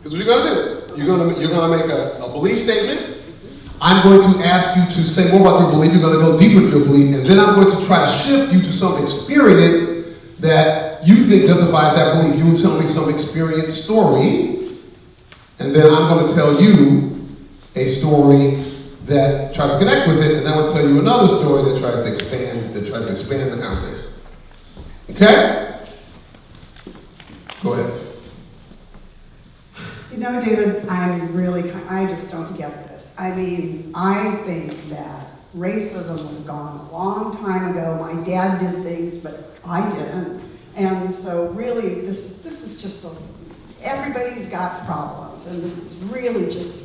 This is what you're going to do. You're going to make a belief statement. I'm going to ask you to say more about your belief. You're going to go deeper into your belief, and then I'm going to try to shift you to some experience that you think justifies that belief. You will tell me some experience story, and then I'm going to tell you a story that tries to connect with it, and then I will tell you another story that tries to expand the conversation. Okay? Go ahead. You know, David, I just don't get this. I mean, I think that racism was gone a long time ago. My dad did things, but I didn't. And so really, this is just everybody's got problems, and this is really just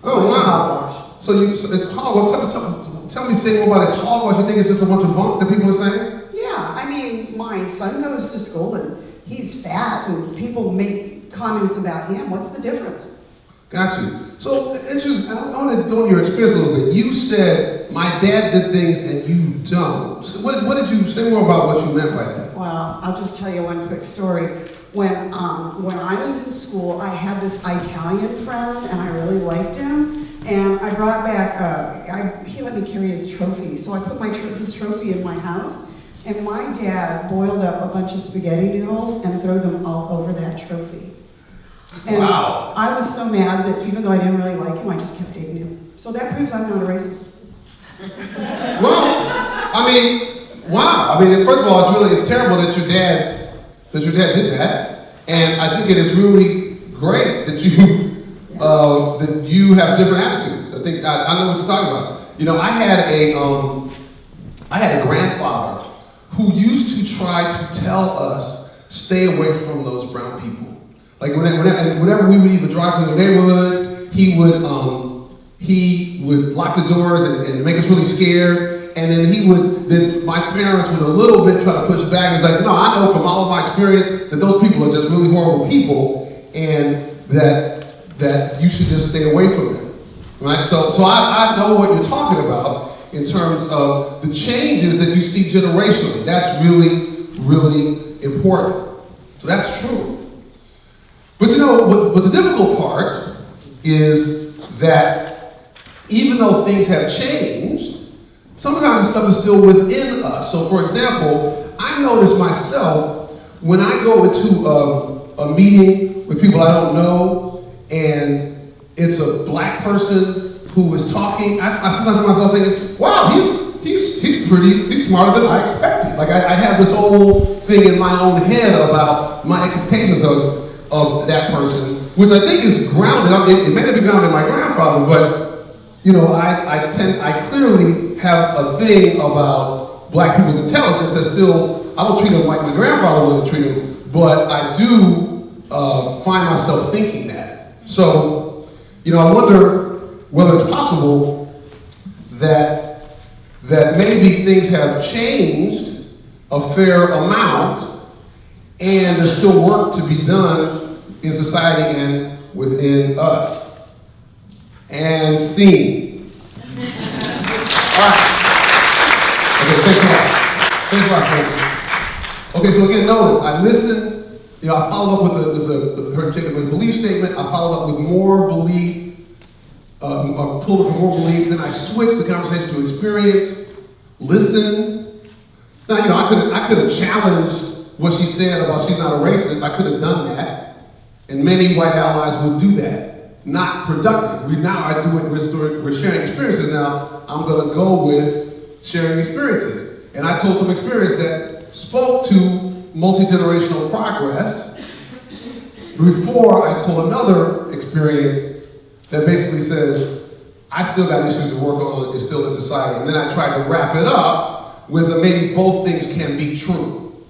hogwash. So it's hogwash. Tell me, say more about it. It's hogwash. You think it's just a bunch of bunk that people are saying? Yeah, I mean, my son goes to school and he's fat, and people make comments about him. What's the difference? Got you. So, I want to go on your experience a little bit. You said, my dad did things and you don't. So what did you say more about what you meant by that? Well, I'll just tell you one quick story. When I was in school, I had this Italian friend, and I really liked him. And I brought back, he let me carry his trophy. So I put his trophy in my house. And my dad boiled up a bunch of spaghetti noodles and threw them all over that trophy. And wow. I was so mad that even though I didn't really like him, I just kept eating him. So that proves I'm not a racist. Well, I mean, wow. I mean, first of all, it's terrible that your dad did that. And I think it is really great that you have different attitudes. I think I know what you're talking about. You know, I had a grandfather who used to try to tell us, stay away from those brown people. Like whenever we would even drive through the neighborhood, he would lock the doors and make us really scared. And then my parents would a little bit try to push back and was like, no, I know from all of my experience that those people are just really horrible people, and that you should just stay away from them. Right? So I know what you're talking about in terms of the changes that you see generationally. That's really, really important. So that's true. But you know, what the difficult part is that even though things have changed, sometimes stuff is still within us. So for example, I notice myself when I go into a meeting with people I don't know, and it's a black person who is talking, I sometimes find myself thinking, wow, he's smarter than I expected. Like I have this whole thing in my own head about my expectations of that person, which I think is grounded. I mean, it may not be grounded in my grandfather, but you know, I clearly have a thing about black people's intelligence that still, I don't treat them like my grandfather would have treated them, but I do find myself thinking that. So, you know, I wonder whether it's possible that maybe things have changed a fair amount, and there's still work to be done in society and within us. And scene. All right. Okay, thanks a lot. Thanks a lot, folks. Okay, so again, notice, I listened, you know, I followed up with a belief statement, I followed up with more belief, I pulled it from more belief, then I switched the conversation to experience, listened. Now, you know, I could have challenged what she said about she's not a racist. I could have done that. And many white allies would do that. Not productive. We're sharing experiences now. I'm going to go with sharing experiences. And I told some experience that spoke to multi-generational progress before I told another experience that basically says, I still got issues to work on, it's still in society. And then I tried to wrap it up with maybe both things can be true.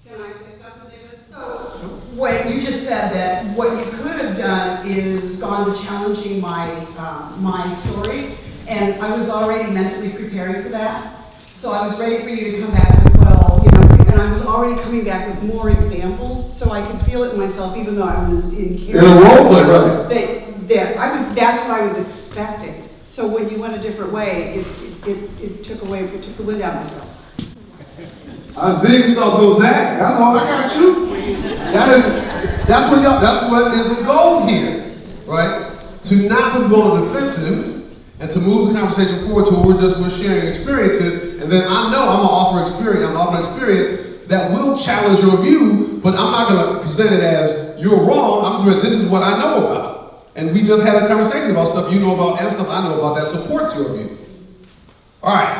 Can I say something, David? So, when you just said that what you could have done is gone to challenging my story, and I was already mentally preparing for that. So I was ready for you to come back with, well, you know, and I was already coming back with more examples, so I could feel it in myself, even though I was in here. In a role play, right? That's what I was expecting. So when you went a different way, it took the wind out of myself. I was thinking, we thought it was Zach. I know, I got you. That's what is the goal here, right? To not put people on the defensive and to move the conversation forward to where we're sharing experiences, and then I know I'm gonna offer an experience that will challenge your view, but I'm not gonna present it as you're wrong. I'm just gonna, this is what I know about. And we just had a conversation about stuff you know about and stuff I know about that supports your view. All right.